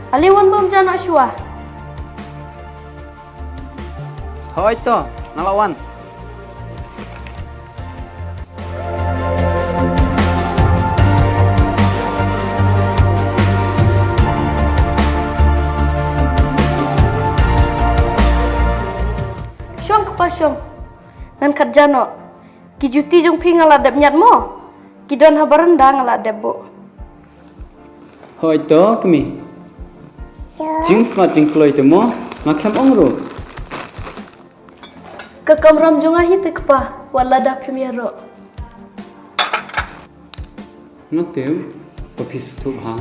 Aliwan bom jana shua. Hoi to, ngelawan. Syong kepasyong. Nan kat jano. Ki juti jong pi ngaladep nyat mo. Ki don habarenda ngaladep bu. Hoi to, kami. Jing smart jing kloy to mo, ngakem ongro. Kekamram jong ahi te kepa. Walada pemiaro. Ngatem, office tu ha.